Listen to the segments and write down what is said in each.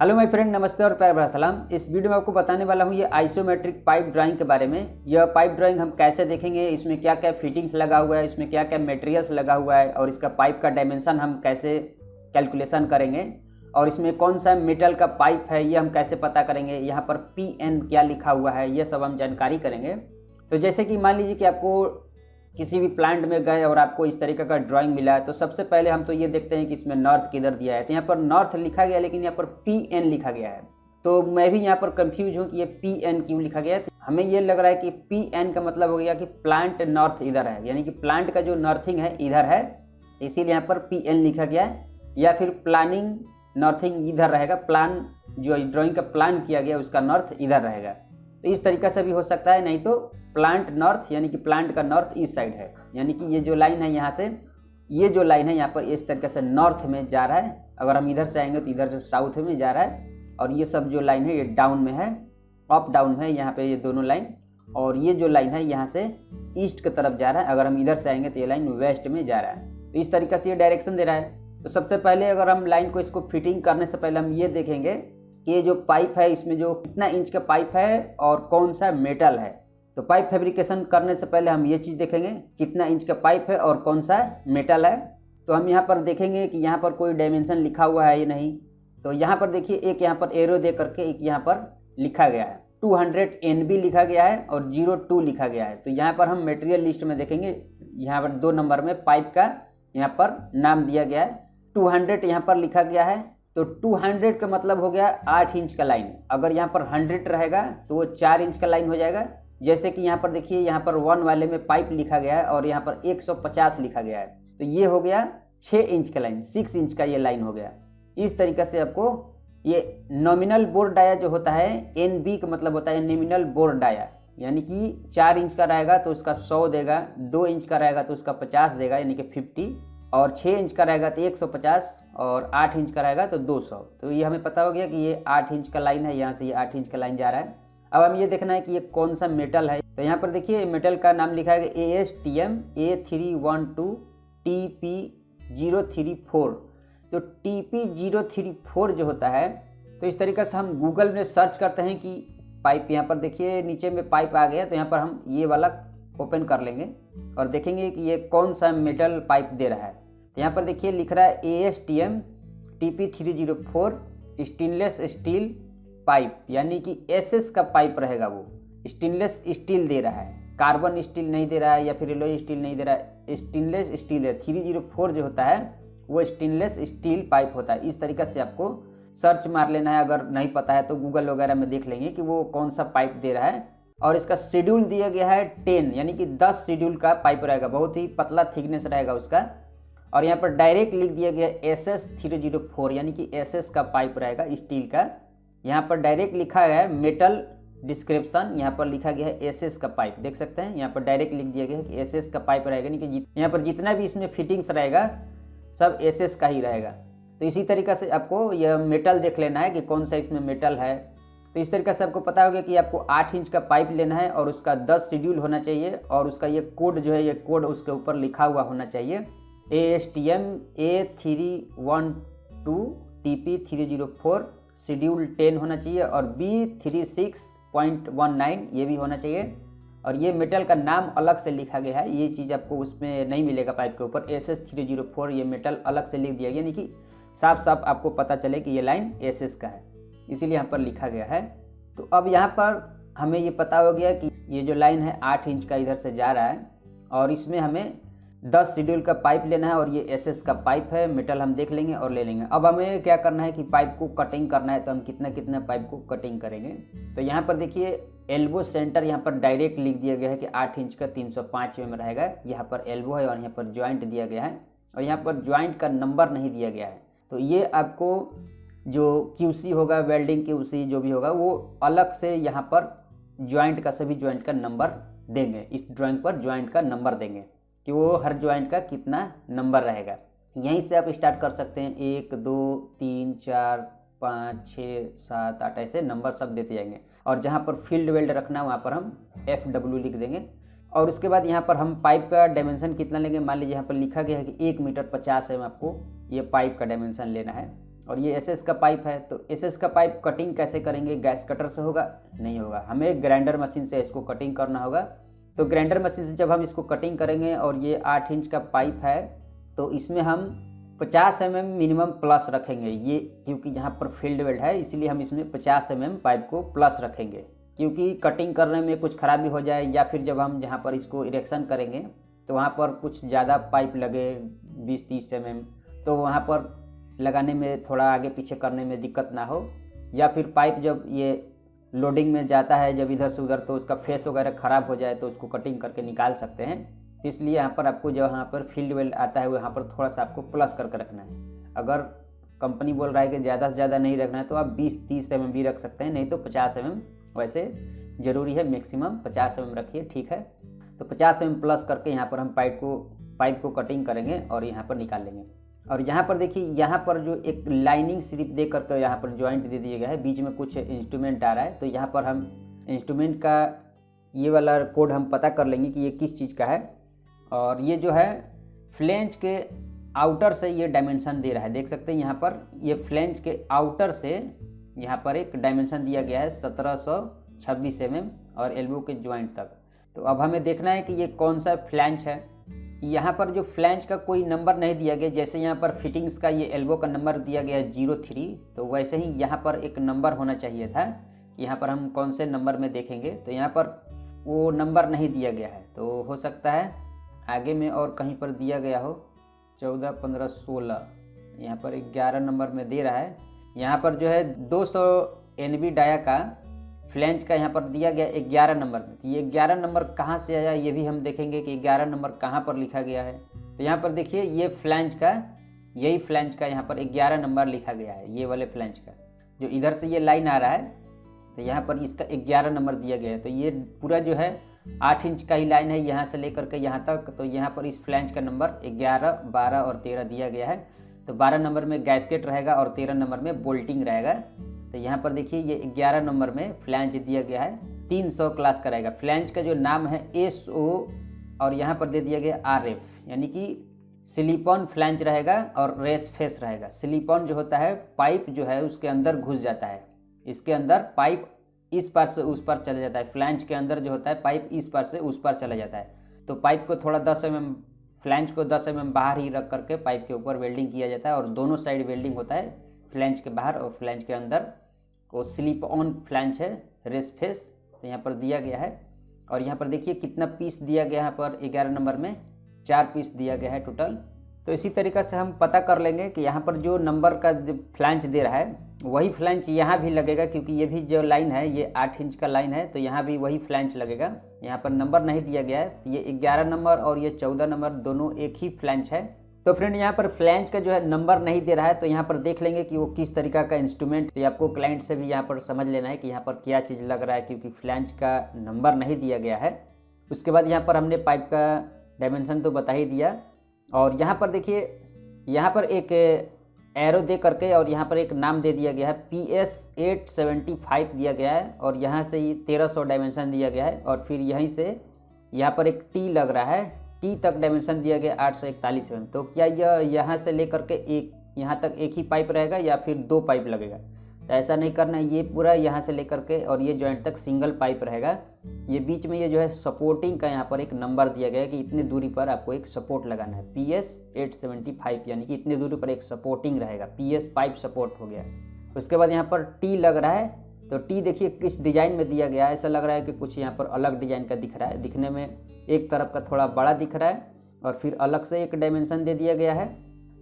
Hello my friend, नमस्ते और प्यार भरा सलाम। इस वीडियो में आपको बताने वाला हूँ ये आइसोमेट्रिक पाइप ड्राइंग के बारे में। यह पाइप ड्राइंग हम कैसे देखेंगे, इसमें क्या क्या फिटिंग्स लगा हुआ है, इसमें क्या क्या मटेरियल्स लगा हुआ है और इसका पाइप का डायमेंशन हम कैसे कैलकुलेशन करेंगे और इसमें कौन सा मेटल का पाइप है ये हम कैसे पता करेंगे, यहाँ पर PN क्या लिखा हुआ है ये सब हम जानकारी करेंगे। तो जैसे कि मान लीजिए कि आपको किसी भी प्लांट में गए और आपको इस तरीके का ड्राइंग मिला है, तो सबसे पहले हम तो ये देखते हैं कि इसमें नॉर्थ किधर दिया है। तो यहाँ पर नॉर्थ लिखा गया लेकिन यहाँ पर PN लिखा गया है। तो मैं भी यहाँ पर कंफ्यूज हूँ कि ये PN क्यों लिखा गया है। तो हमें ये लग रहा है कि PN का मतलब हो गया कि प्लांट नॉर्थ इधर है, यानी कि प्लांट का जो नॉर्थिंग है इधर है, इसीलिए यहाँ पर PN लिखा गया है। या फिर प्लानिंग नॉर्थिंग इधर रहेगा, प्लान जो ड्राइंग का प्लान किया गया उसका नॉर्थ इधर रहेगा। तो इस तरीके से भी हो सकता है, नहीं तो प्लांट नॉर्थ यानी कि प्लांट का नॉर्थ ईस्ट साइड है, यानी कि ये जो लाइन है यहाँ से, ये जो लाइन है यहाँ पर इस तरीके से नॉर्थ में जा रहा है। अगर हम इधर से आएंगे तो इधर से साउथ में जा रहा है और ये सब जो लाइन है ये डाउन में है, अप डाउन है यहाँ पे ये दोनों लाइन। और ये जो लाइन है यहाँ से ईस्ट की तरफ जा रहा है, अगर हम इधर से आएंगे तो ये लाइन वेस्ट में जा रहा है। तो इस तरीके से ये डायरेक्शन दे रहा है। तो सबसे पहले अगर हम लाइन को इसको फिटिंग करने से पहले हम ये देखेंगे कि ये जो पाइप है इसमें जो कितना इंच का पाइप है और कौन सा मेटल है। तो पाइप फैब्रिकेशन करने से पहले हम ये चीज़ देखेंगे कितना इंच का पाइप है और कौन सा मेटल है। तो हम यहाँ पर देखेंगे कि यहाँ पर कोई डायमेंशन लिखा हुआ है या नहीं। तो यहाँ पर देखिए एक यहाँ पर एरो दे करके एक यहाँ पर लिखा गया है 200 NB लिखा गया है और 02 लिखा गया है। तो यहाँ पर हम मटेरियल लिस्ट में देखेंगे, यहाँ पर 2 नंबर में पाइप का यहाँ पर नाम दिया गया है, 200 यहाँ पर लिखा गया है। तो 200 का मतलब हो गया 8 इंच का लाइन। अगर यहाँ पर 100 रहेगा तो वो 4 इंच का लाइन हो जाएगा। जैसे कि यहाँ पर देखिए यहाँ पर 1 वाले में पाइप लिखा गया है और यहाँ पर 150 लिखा गया है, तो ये हो गया 6 इंच का लाइन, 6 इंच का ये लाइन हो गया। इस तरीके से आपको ये नॉमिनल बोर डाया जो होता है, NB का मतलब होता है नॉमिनल बोर डाया, यानी कि 4 इंच का रहेगा तो उसका 100 देगा, 2 इंच का रहेगा तो उसका 50 देगा यानी कि 50, और 6 इंच का रहेगा तो 150 और 8 इंच का रहेगा तो 200। तो ये हमें पता हो गया कि ये 8 इंच का लाइन है, यहाँ से ये 8 इंच का लाइन जा रहा है। अब हम ये देखना है कि ये कौन सा मेटल है। तो यहाँ पर देखिए मेटल का नाम लिखा है ASTM A312 TP034। तो TP034 जो होता है, तो इस तरीके से हम गूगल में सर्च करते हैं कि पाइप, यहाँ पर देखिए नीचे में पाइप आ गया, तो यहाँ पर हम ये वाला ओपन कर लेंगे और देखेंगे कि ये कौन सा मेटल पाइप दे रहा है। तो यहाँ पर देखिए लिख रहा है ASTM TP304 stainless steel pipe, यानी कि SS का पाइप रहेगा। वो स्टेनलेस स्टील दे रहा है, कार्बन स्टील नहीं दे रहा है या फिर एलॉय स्टील नहीं दे रहा है, स्टेनलेस स्टील है। 304 जो होता है वो स्टेनलेस स्टील पाइप होता है। इस तरीके से आपको सर्च मार लेना है, अगर नहीं पता है तो गूगल वगैरह में देख लेंगे कि वो कौन सा पाइप दे रहा है। और इसका शेड्यूल दिया गया है 10, यानी कि 10 शेड्यूल का पाइप रहेगा, बहुत ही पतला थिकनेस रहेगा उसका। और यहाँ पर डायरेक्ट लिख दिया गया SS304, यानी कि SS का पाइप रहेगा स्टील का। यहाँ पर डायरेक्ट लिखा गया है मेटल डिस्क्रिप्शन, यहाँ पर लिखा गया है SS का पाइप, देख सकते हैं यहाँ पर डायरेक्ट लिख दिया गया है कि SS का पाइप रहेगा, यानी कि यहाँ पर जितना भी इसमें फिटिंग्स रहेगा सब SS का ही रहेगा। तो इसी तरीके से आपको यह मेटल देख लेना है कि कौन सा इसमें मेटल है। तो इस तरीके से आपको पता होगा कि आपको 8 इंच का पाइप लेना है और उसका 10 शेड्यूल होना चाहिए और उसका ये कोड जो है, ये कोड उसके ऊपर लिखा हुआ होना चाहिए। ASTM A312 TP304 शेड्यूल 10 होना चाहिए और B36.19 ये भी होना चाहिए। और ये मेटल का नाम अलग से लिखा गया है, ये चीज़ आपको उसमें नहीं मिलेगा पाइप के ऊपर। SS304 ये मेटल अलग से लिख दिया गया, यानी कि साफ साफ आपको पता चले कि ये लाइन SS का है, इसीलिए यहाँ पर लिखा गया है। तो अब यहाँ पर हमें ये पता हो गया कि ये जो लाइन है 8 इंच का इधर से जा रहा है और इसमें हमें 10 शेड्यूल का पाइप लेना है और ये SS का पाइप है। मेटल हम देख लेंगे और ले लेंगे। अब हमें क्या करना है कि पाइप को कटिंग करना है, तो हम कितना कितना पाइप को कटिंग करेंगे। तो यहाँ पर देखिए एल्बो सेंटर यहाँ पर डायरेक्ट लिख दिया गया है कि 8 इंच का 305 में रहेगा। यहाँ पर एल्बो है और यहाँ पर ज्वाइंट दिया गया है और यहाँ पर ज्वाइंट का नंबर नहीं दिया गया है। तो ये आपको जो QC होगा, वेल्डिंग QC जो भी होगा, वो अलग से यहाँ पर ज्वाइंट का, सभी ज्वाइंट का नंबर देंगे। इस ड्राइंग पर ज्वाइंट का नंबर देंगे कि वो हर ज्वाइंट का कितना नंबर रहेगा। यहीं से आप स्टार्ट कर सकते हैं, 1 2 3 4 5 6 7 8 ऐसे नंबर सब देते जाएंगे। और जहाँ पर फील्ड वेल्ड रखना है वहाँ पर हम FW लिख देंगे। और उसके बाद यहाँ पर हम पाइप का डायमेंशन कितना लेंगे, मान लीजिए यहाँ पर लिखा गया है कि 1 मीटर 50 है, आपको ये पाइप का डायमेंशन लेना है। और ये एसएस का पाइप है। तो एसएस का पाइप कटिंग कैसे करेंगे? गैस कटर से होगा? नहीं होगा, हमें ग्राइंडर मशीन से इसको कटिंग करना होगा। तो ग्राइंडर मशीन से जब हम इसको कटिंग करेंगे और ये 8 इंच का पाइप है तो इसमें हम 50 mm मिनिमम प्लस रखेंगे, ये क्योंकि यहाँ पर फील्ड वेल्ड है इसीलिए हम इसमें 50 mm पाइप को प्लस रखेंगे, क्योंकि कटिंग करने में कुछ खराबी हो जाए या फिर जब हम जहाँ पर इसको इरेक्शन करेंगे तो वहाँ पर कुछ ज़्यादा पाइप लगे 20-30 mm, तो वहाँ पर लगाने में थोड़ा आगे पीछे करने में दिक्कत ना हो, या फिर पाइप जब ये लोडिंग में जाता है जब इधर से उधर तो उसका फेस वगैरह ख़राब हो जाए तो उसको कटिंग करके निकाल सकते हैं। तो इसलिए यहाँ पर आपको जो यहाँ पर फील्ड वेल्ड आता है वहाँ पर थोड़ा सा आपको प्लस करके रखना है। अगर कंपनी बोल रहा है कि ज़्यादा से ज़्यादा नहीं रखना है तो आप 20-30 mm भी रख सकते हैं, नहीं तो 50 mm वैसे ज़रूरी है, मैक्सिमम 50 mm रखिए, ठीक है। तो 50 mm प्लस करके यहाँ पर हम पाइप को कटिंग करेंगे और यहाँ पर निकाल लेंगे। और यहाँ पर देखिए, यहाँ पर जो एक लाइनिंग सिर्फ दे करके यहाँ पर जॉइंट दे दिया गया है, बीच में कुछ इंस्ट्रूमेंट आ रहा है, तो यहाँ पर हम इंस्ट्रूमेंट का ये वाला कोड हम पता कर लेंगे कि ये किस चीज़ का है। और ये जो है फ्लेंज के आउटर से ये डायमेंशन दे रहा है, देख सकते हैं यहाँ पर ये फ्लेंज के आउटर से यहाँ पर एक डायमेंशन दिया गया है 1726 mm और एल्बो के जॉइंट तक। तो अब हमें देखना है कि ये कौन सा फ्लैंज है। यहाँ पर जो फ्लैंज का कोई नंबर नहीं दिया गया, जैसे यहाँ पर फिटिंग्स का ये एल्बो का नंबर दिया गया है 03, तो वैसे ही यहाँ पर एक नंबर होना चाहिए था। यहाँ पर हम कौन से नंबर में देखेंगे, तो यहाँ पर वो नंबर नहीं दिया गया है, तो हो सकता है आगे में और कहीं पर दिया गया हो 14, 15, 16, यहाँ पर 11 नंबर में दे रहा है। यहाँ पर जो है 200 NB डाया का फ्लैंज का यहाँ पर दिया गया 11 नंबर में। तो ये 11 नंबर कहाँ से आया ये भी हम देखेंगे कि 11 नंबर कहाँ पर लिखा गया है। तो यहाँ पर देखिए ये फ्लैंज का, यही फ्लैंज का यहाँ पर 11 नंबर लिखा गया है, ये वाले फ्लैंज का जो इधर से ये लाइन आ रहा है, तो यहाँ पर इसका 11 नंबर दिया गया है। तो ये पूरा जो है 8 इंच का ही लाइन है यहाँ से लेकर के यहाँ तक, तो यहाँ पर इस फ्लैंज का नंबर 11, 12 और 13 दिया गया है। तो 12 नंबर में गैस्केट रहेगा और 13 नंबर में बोल्टिंग रहेगा। तो यहाँ पर देखिए ये 11 नंबर में फ्लैंज दिया गया है, 300 क्लास का रहेगा। फ्लैंज का जो नाम है SO और यहाँ पर दे दिया गया RF, यानी कि सिलिकॉन फ्लैंज रहेगा और रेस फेस रहेगा। सिलिकॉन जो होता है पाइप जो है उसके अंदर घुस जाता है, इसके अंदर पाइप इस पार से उस पार चला जाता है, फ्लैंज के अंदर जो होता है पाइप इस पार से उस पार चला जाता है। तो पाइप को थोड़ा 10 mm, फ्लैंज को 10 mm बाहर ही रख करके पाइप के ऊपर वेल्डिंग किया जाता है, और दोनों साइड वेल्डिंग होता है, फ्लैंज के बाहर और फ्लैंज के अंदर। वो स्लिप ऑन फ्लैंज है, रेस फेस, तो यहाँ पर दिया गया है। और यहाँ पर देखिए कितना पीस दिया गया है, पर 11 नंबर में 4 पीस दिया गया है टोटल। तो इसी तरीक़ा से हम पता कर लेंगे कि यहाँ पर जो नंबर का जो फ्लैंज दे रहा है वही फ्लैंज यहाँ भी लगेगा, क्योंकि ये भी जो लाइन है ये 8 इंच का लाइन है, तो यहाँ भी वही फ्लैंज लगेगा। यहाँ पर नंबर नहीं दिया गया है, तो ये 11 नंबर और ये 14 नंबर दोनों एक ही फ्लैंज है। तो फ्रेंड यहाँ पर फ्लैंज का जो है नंबर नहीं दे रहा है, तो यहाँ पर देख लेंगे कि वो किस तरीका का इंस्ट्रूमेंट, ये आपको क्लाइंट से भी यहाँ पर समझ लेना है कि यहाँ पर क्या चीज़ लग रहा है, क्योंकि फ्लैंज का नंबर नहीं दिया गया है। उसके बाद यहाँ पर हमने पाइप का डायमेंशन तो बता ही दिया, और यहाँ पर देखिए यहाँ पर एक एरो दे करके और यहाँ पर एक नाम दे दिया गया है, PS 875 दिया गया है, और यहाँ से 1300 डायमेंशन दिया गया है, और फिर यहीं से यहाँ पर एक T लग रहा है, T तक डायमेंशन दिया गया 841 mm। तो क्या यह यहाँ से लेकर के एक यहाँ तक एक ही पाइप रहेगा या फिर 2 पाइप लगेगा? तो ऐसा नहीं करना है, ये पूरा यहाँ से लेकर के और ये जॉइंट तक सिंगल पाइप रहेगा। ये बीच में ये जो है सपोर्टिंग का यहाँ पर एक नंबर दिया गया है कि इतनी दूरी पर आपको एक सपोर्ट लगाना है, PS 875, यानी कि इतनी दूरी पर एक सपोर्टिंग रहेगा, PS पाइप सपोर्ट हो गया। उसके बाद यहाँ पर T लग रहा है, तो T देखिए किस डिज़ाइन में दिया गया है, ऐसा लग रहा है कि कुछ यहाँ पर अलग डिज़ाइन का दिख रहा है, दिखने में एक तरफ का थोड़ा बड़ा दिख रहा है और फिर अलग से एक डायमेंशन दे दिया गया है,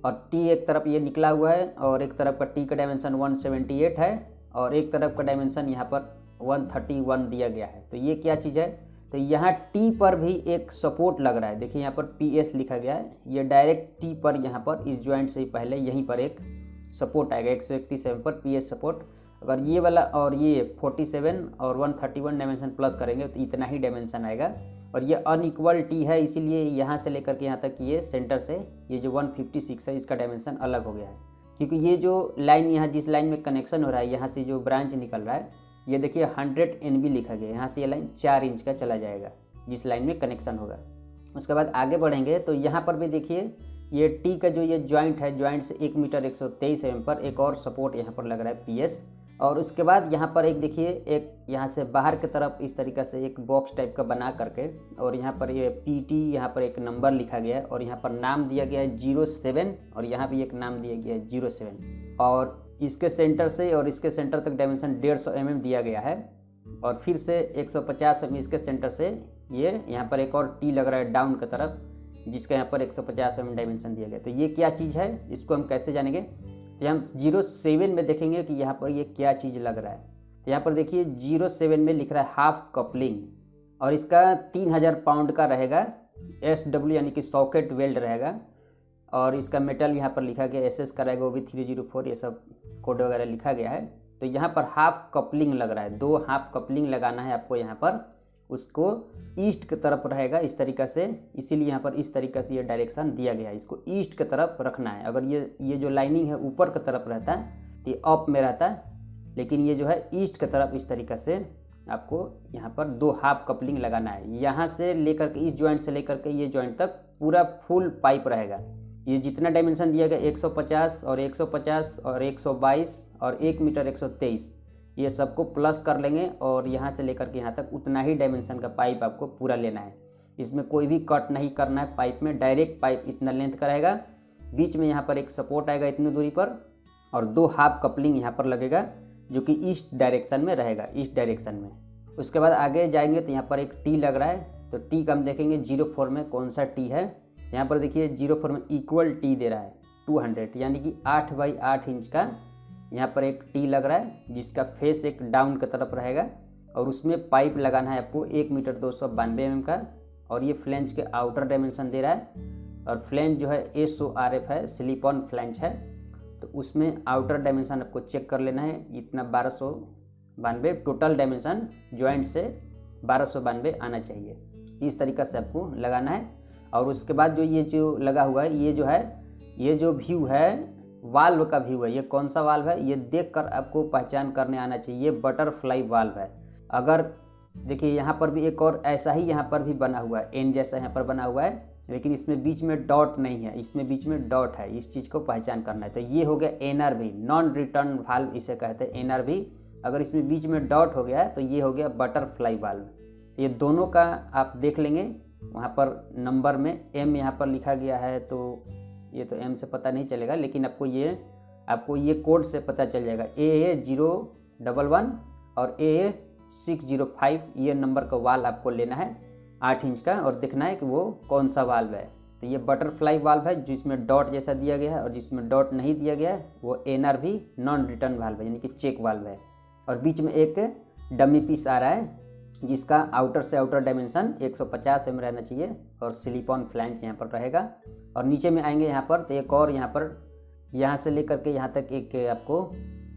और T एक तरफ ये निकला हुआ है और एक तरफ का T का डायमेंशन 178 है और एक तरफ का डायमेंशन यहाँ पर 131 दिया गया है। तो ये क्या चीज़ है, तो यहाँ T पर भी एक सपोर्ट लग रहा है, देखिए यहाँ पर PS लिखा गया है, ये डायरेक्ट T पर यहाँ पर इस जॉइंट से पहले यहीं पर एक सपोर्ट आएगा 131 पर PS सपोर्ट। अगर ये वाला और ये 47 और 131 डायमेंशन प्लस करेंगे तो इतना ही डायमेंशन आएगा, और ये अनइक्वल T है, इसीलिए यहाँ से लेकर के यहाँ तक ये सेंटर से ये जो 156 है इसका डायमेंशन अलग हो गया है, क्योंकि ये जो लाइन यहाँ जिस लाइन में कनेक्शन हो रहा है, यहाँ से जो ब्रांच निकल रहा है, ये देखिए 100 NB लिखा गया है, यहाँ से ये लाइन 4 इंच का चला जाएगा जिस लाइन में कनेक्शन होगा। उसके बाद आगे बढ़ेंगे तो यहाँ पर भी देखिए ये टी का जो ये जॉइंट है, जॉइंट से 1 मीटर 123 mm पर एक और सपोर्ट यहाँ पर लग रहा है पीएस। और उसके बाद यहाँ पर एक देखिए, एक यहाँ से बाहर की तरफ इस तरीक़े से एक बॉक्स टाइप का बना करके, और यहाँ पर ये पीटी, यहाँ पर एक नंबर लिखा गया है और यहाँ पर नाम दिया गया है 07, और यहाँ भी एक नाम दिया गया है 07। और इसके सेंटर से और इसके सेंटर तक डायमेंशन 150 mm दिया गया है, और फिर से 150 mm इसके सेंटर से ये यहाँ पर एक और टी लग रहा है डाउन की तरफ, जिसका यहाँ पर 150 mm डायमेंशन दिया गया। तो ये क्या चीज़ है, इसको हम कैसे जानेंगे? तो हम 07 में देखेंगे कि यहाँ पर ये क्या चीज़ लग रहा है। तो यहाँ पर देखिए 07 में लिख रहा है हाफ कपलिंग, और इसका 3000 पाउंड का रहेगा, SW यानी कि सॉकेट वेल्ड रहेगा, और इसका मेटल यहाँ पर लिखा गया SS का रहेगा, वो भी 304, ये सब कोड वगैरह लिखा गया है। तो यहाँ पर हाफ कपलिंग लग रहा है, 2 हाफ कपलिंग लगाना है आपको यहाँ पर, उसको ईस्ट की तरफ रहेगा इस तरीक़ा से, इसीलिए यहाँ पर इस तरीक़ा से ये डायरेक्शन दिया गया है, इसको ईस्ट की तरफ रखना है। अगर ये जो लाइनिंग है ऊपर की तरफ रहता है तो ये अप में रहता है, लेकिन ये जो है ईस्ट की तरफ इस तरीक़ा से आपको यहाँ पर 2 हाफ कपलिंग लगाना है। यहाँ से लेकर के, इस जॉइंट से लेकर के ये जॉइंट तक पूरा फुल पाइप रहेगा। ये जितना डायमेंशन दिया गया 150 और 150 और 122 और 1 मीटर 123, ये सबको प्लस कर लेंगे, और यहाँ से लेकर के यहाँ तक उतना ही डायमेंशन का पाइप आपको पूरा लेना है। इसमें कोई भी कट नहीं करना है पाइप में, डायरेक्ट पाइप इतना लेंथ का रहेगा। बीच में यहाँ पर एक सपोर्ट आएगा इतनी दूरी पर, और 2 हाफ कपलिंग यहाँ पर लगेगा जो कि ईस्ट डायरेक्शन में रहेगा, ईस्ट डायरेक्शन में। उसके बाद आगे जाएंगे तो यहाँ पर एक टी लग रहा है, तो टी का हम देखेंगे 04 में कौन सा टी है। यहाँ पर देखिए 04 में इक्वल टी दे रहा है 200, यानी कि 8 बाई 8 इंच का यहाँ पर एक टी लग रहा है, जिसका फेस एक डाउन की तरफ रहेगा, और उसमें पाइप लगाना है आपको 1 मीटर 292 mm का। और ये फ्लेंज के आउटर डायमेंशन दे रहा है, और फ्लेंज जो है SORF है, सिलिकॉन फ्लेंज है, तो उसमें आउटर डायमेंशन आपको चेक कर लेना है, इतना 1292, टोटल डायमेंशन जॉइंट से 1292 आना चाहिए। इस तरीक़ा से आपको लगाना है। और उसके बाद जो ये जो लगा हुआ है, ये जो व्यू है वाल्व का व्यू है। ये कौन सा वाल्व है, ये देखकर आपको पहचान करने आना चाहिए, ये बटरफ्लाई वाल्व है। अगर देखिए यहाँ पर भी एक और ऐसा ही यहाँ पर भी बना हुआ है, एन जैसा यहाँ पर बना हुआ है, लेकिन इसमें बीच में डॉट नहीं है, इसमें बीच में डॉट है। इस चीज़ को पहचान करना है। तो ये हो गया NRV, नॉन रिटर्न वाल्व इसे कहते हैं, NRV। अगर इसमें बीच में डॉट हो गया तो ये हो गया बटरफ्लाई वाल्व। ये दोनों का आप देख लेंगे, वहाँ पर नंबर में M यहाँ पर लिखा गया है, तो ये तो M से पता नहीं चलेगा, लेकिन आपको ये कोड से पता चल जाएगा। AA011 और AA605, ये नंबर का वाल्व आपको लेना है 8 इंच का, और देखना है कि वो कौन सा वाल्व है। तो ये बटरफ्लाई वाल्व है जिसमें डॉट जैसा दिया गया है, और जिसमें डॉट नहीं दिया गया है वो NRV, नॉन रिटर्न वाल्व है, यानी कि चेक वाल्व है। और बीच में एक डमी पीस आ रहा है, जिसका आउटर से आउटर डायमेंशन 150 mm रहना चाहिए, और सिलिकॉन फ्लैंज यहाँ पर रहेगा। और नीचे में आएंगे यहाँ पर, तो एक और यहाँ से लेकर के यहाँ तक एक आपको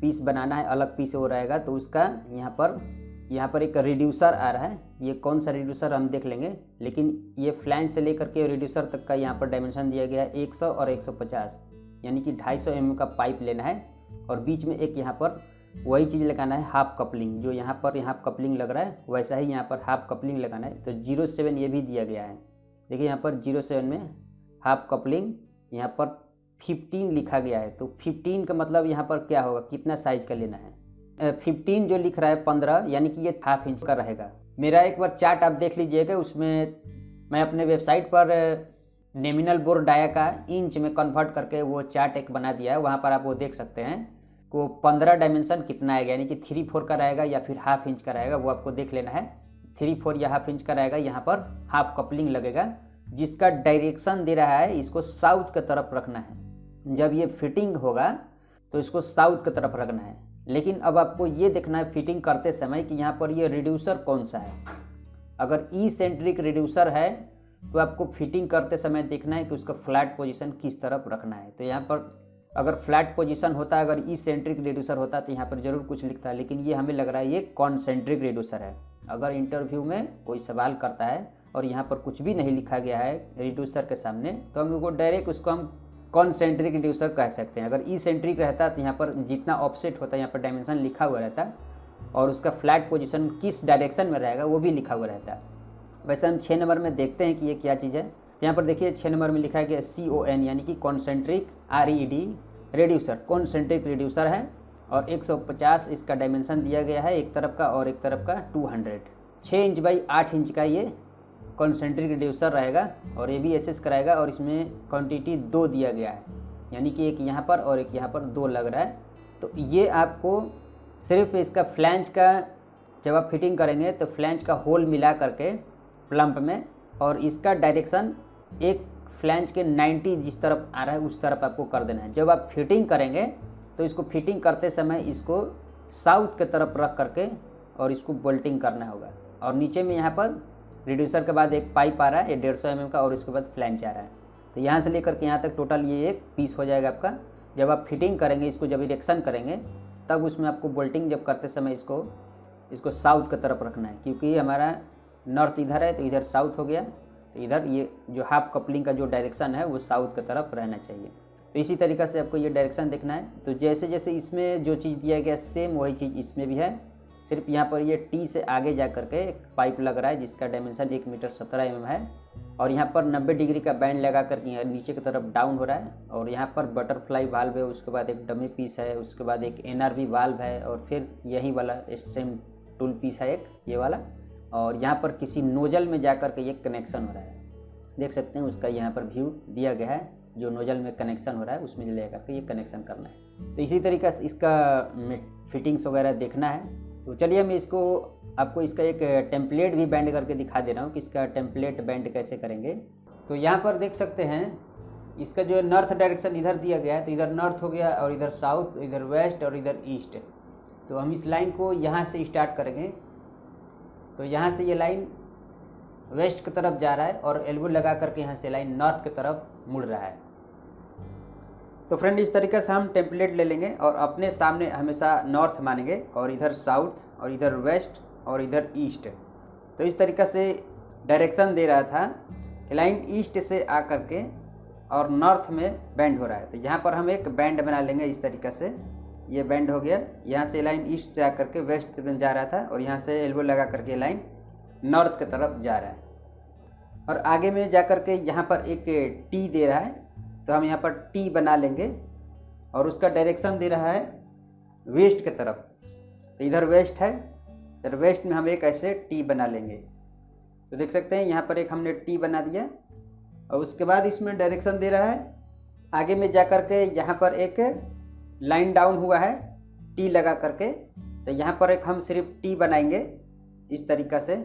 पीस बनाना है, अलग पीस वो रहेगा। तो उसका यहाँ पर एक रिड्यूसर आ रहा है, ये कौन सा रिड्यूसर हम देख लेंगे, लेकिन ये फ्लैंज से लेकर के रिड्यूसर तक का यहाँ पर डायमेंशन दिया गया है 100 और 150, यानी कि 250 mm का पाइप लेना है। और बीच में एक यहाँ पर वही चीज़ लगाना है, हाफ कपलिंग, जो यहाँ पर कपलिंग लग रहा है वैसा ही यहाँ पर हाफ कपलिंग लगाना है। तो 07 ये भी दिया गया है, देखिए यहाँ पर 07 में हाफ कपलिंग, यहाँ पर 15 लिखा गया है। तो 15 का मतलब यहाँ पर क्या होगा, कितना साइज का लेना है। 15 जो लिख रहा है 15, यानी कि ये हाफ इंच का रहेगा। मेरा एक बार चार्ट आप देख लीजिएगा, उसमें मैं अपने वेबसाइट पर नॉमिनल बोर डाया का इंच में कन्वर्ट करके वो चार्ट एक बना दिया है, वहाँ पर आप वो देख सकते हैं को 15 डायमेंशन कितना आएगा, यानी कि 3/4 का रहेगा या फिर हाफ इंच का रहेगा, वो आपको देख लेना है। 3/4 या हाफ इंच का रहेगा। यहाँ पर हाफ कपलिंग लगेगा, जिसका डायरेक्शन दे रहा है इसको साउथ की तरफ रखना है। जब ये फिटिंग होगा तो इसको साउथ की तरफ रखना है। लेकिन अब आपको ये देखना है फिटिंग करते समय कि यहाँ पर ये रिड्यूसर कौन सा है। अगर ई सेंट्रिक रिड्यूसर है तो आपको फिटिंग करते समय देखना है कि उसका फ्लैट पोजीशन किस तरफ रखना है। तो यहाँ पर अगर फ्लैट पोजीशन होता, अगर ई सेंट्रिक रिड्यूसर होता तो यहाँ पर जरूर कुछ लिखता है, लेकिन ये हमें लग रहा है ये कॉन्सेंट्रिक रिड्यूसर है। अगर इंटरव्यू में कोई सवाल करता है और यहाँ पर कुछ भी नहीं लिखा गया है रिड्यूसर के सामने, तो हम लोग को डायरेक्ट उसको हम कॉन्सेंट्रिक रिड्यूसर कह सकते हैं। अगर ई सेंट्रिक रहता तो यहाँ पर जितना ऑफसेट होता है यहाँ पर डायमेंशन लिखा हुआ रहता, और उसका फ्लैट पोजीशन किस डायरेक्शन में रहेगा वो भी लिखा हुआ रहता है। वैसे हम 6 नंबर में देखते हैं कि ये क्या चीज़ है। तो यहाँ पर देखिए 6 नंबर में लिखा है कि CON यानी कि concentric RED reducer, concentric reducer है और 150 इसका डायमेंशन दिया गया है, एक तरफ का और एक तरफ का 200। 6 इंच बाई 8 इंच का ये कॉन्सेंट्रिक रेड्यूसर रहेगा और ये भी एसएस कराएगा और इसमें क्वांटिटी 2 दिया गया है, यानी कि एक यहाँ पर और एक यहाँ पर 2 लग रहा है। तो ये आपको सिर्फ इसका फ्लैंज का जब आप फिटिंग करेंगे तो फ्लैंज का होल मिला करके प्लम्प में, और इसका डायरेक्शन एक फ्लैंज के 90 जिस तरफ आ रहा है उस तरफ आपको कर देना है। जब आप फिटिंग करेंगे तो इसको फिटिंग करते समय इसको साउथ के तरफ रख करके और इसको बोल्टिंग करना होगा। और नीचे में यहाँ पर रिड्यूसर के बाद एक पाइप आ रहा है, ये 150 mm का, और इसके बाद फ्लैंज आ रहा है। तो यहाँ से लेकर के यहाँ तक टोटल ये एक पीस हो जाएगा आपका। जब आप फिटिंग करेंगे इसको, जब इरेक्शन करेंगे तब उसमें आपको बोल्टिंग जब करते समय इसको साउथ की तरफ रखना है, क्योंकि हमारा नॉर्थ इधर है तो इधर साउथ हो गया, तो इधर ये जो हाफ कपलिंग का जो डायरेक्शन है वो साउथ की तरफ रहना चाहिए। तो इसी तरीक़े से आपको ये डायरेक्शन देखना है। तो जैसे जैसे इसमें जो चीज़ दिया गया सेम वही चीज़ इसमें भी है, सिर्फ यहाँ पर ये टी से आगे जा करके एक पाइप लग रहा है जिसका डायमेंशन 1 मीटर 17 mm है, और यहाँ पर 90 डिग्री का बैंड लगा करके नीचे की तरफ डाउन हो रहा है। और यहाँ पर बटरफ्लाई वाल्व है, उसके बाद एक डमी पीस है, उसके बाद एक NRV वाल्व है, और फिर यही वाला सेम टूल पीस है एक ये वाला, और यहाँ पर किसी नोजल में जा कर के ये कनेक्शन हो रहा है। देख सकते हैं उसका यहाँ पर व्यू दिया गया है, जो नोजल में कनेक्शन हो रहा है उसमें ले करके ये कनेक्शन करना है। तो इसी तरीके से इसका फिटिंग्स वगैरह देखना है। तो चलिए मैं आपको इसका एक टेम्पलेट भी बैंड करके दिखा दे रहा हूँ कि इसका टेम्पलेट बैंड कैसे करेंगे। तो यहाँ पर देख सकते हैं इसका जो नॉर्थ डायरेक्शन इधर दिया गया है, तो इधर नॉर्थ हो गया और इधर साउथ, इधर वेस्ट और इधर ईस्ट। तो हम इस लाइन को यहाँ से स्टार्ट करेंगे। तो यहाँ से ये लाइन वेस्ट की तरफ जा रहा है और एल्बो लगा करके यहाँ से लाइन नॉर्थ की तरफ मुड़ रहा है। तो फ्रेंड इस तरीके से हम टेम्पलेट ले लेंगे और अपने सामने हमेशा नॉर्थ मानेंगे और इधर साउथ और इधर वेस्ट और इधर ईस्ट। तो इस तरीके से डायरेक्शन दे रहा था कि लाइन ईस्ट से आ करके और नॉर्थ में बैंड हो रहा है। तो यहाँ पर हम एक बैंड बना लेंगे इस तरीके से, ये बैंड हो गया। यहाँ से लाइन ईस्ट से आ करके वेस्ट में जा रहा था और यहाँ से एल्बो लगा करके लाइन नॉर्थ की तरफ जा रहा है। और आगे में जा करके यहाँ पर एक टी दे रहा है, तो हम यहाँ पर टी बना लेंगे और उसका डायरेक्शन दे रहा है वेस्ट की तरफ। तो इधर वेस्ट है, इधर वेस्ट में हम एक ऐसे टी बना लेंगे। तो देख सकते हैं यहाँ पर एक हमने टी बना दिया और उसके बाद इसमें डायरेक्शन दे रहा है आगे में जा करके यहाँ पर एक लाइन डाउन हुआ है टी लगा करके। तो यहाँ पर एक हम सिर्फ टी बनाएंगे इस तरीक़ा से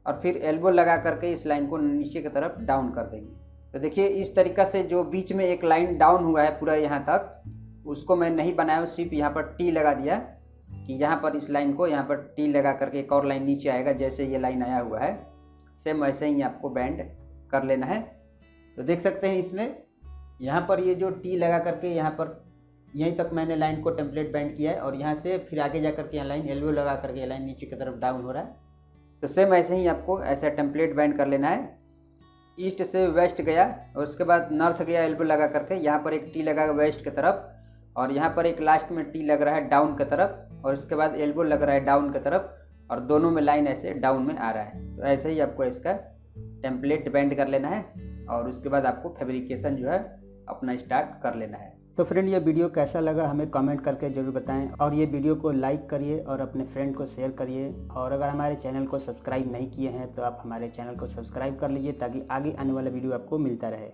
और फिर एल्बो लगा करके इस लाइन को नीचे की तरफ डाउन कर देंगे। तो देखिए इस तरीक़ा से जो बीच में एक लाइन डाउन हुआ है पूरा यहाँ तक, उसको मैं नहीं बनाया, सिर्फ यहाँ पर टी लगा दिया कि यहाँ पर इस लाइन को यहाँ पर टी लगा करके एक और लाइन नीचे आएगा। जैसे ये लाइन आया हुआ है सेम वैसे ही आपको बैंड कर लेना है। तो देख सकते हैं इसमें यहाँ पर ये जो टी लगा करके यहाँ पर यहीं तक मैंने लाइन को टेम्पलेट बैंड किया है और यहाँ से फिर आगे जा करके यहाँ लाइन एल्बो लगा करके लाइन नीचे की तरफ डाउन हो रहा है। तो सेम ऐसे ही आपको ऐसा टेम्पलेट बैंड कर लेना है। ईस्ट से वेस्ट गया और उसके बाद नॉर्थ गया एल्बो लगा करके, यहाँ पर एक टी लगा वेस्ट की तरफ और यहाँ पर एक लास्ट में टी लग रहा है डाउन की तरफ और उसके बाद एल्बो लग रहा है डाउन की तरफ और दोनों में लाइन ऐसे डाउन में आ रहा है। तो ऐसे ही आपको इसका टेम्पलेट बैंड कर लेना है और उसके बाद आपको फैब्रिकेशन जो है अपना स्टार्ट कर लेना है। तो फ्रेंड ये वीडियो कैसा लगा हमें कमेंट करके ज़रूर बताएं और ये वीडियो को लाइक करिए और अपने फ्रेंड को शेयर करिए। और अगर हमारे चैनल को सब्सक्राइब नहीं किए हैं तो आप हमारे चैनल को सब्सक्राइब कर लीजिए ताकि आगे आने वाला वीडियो आपको मिलता रहे।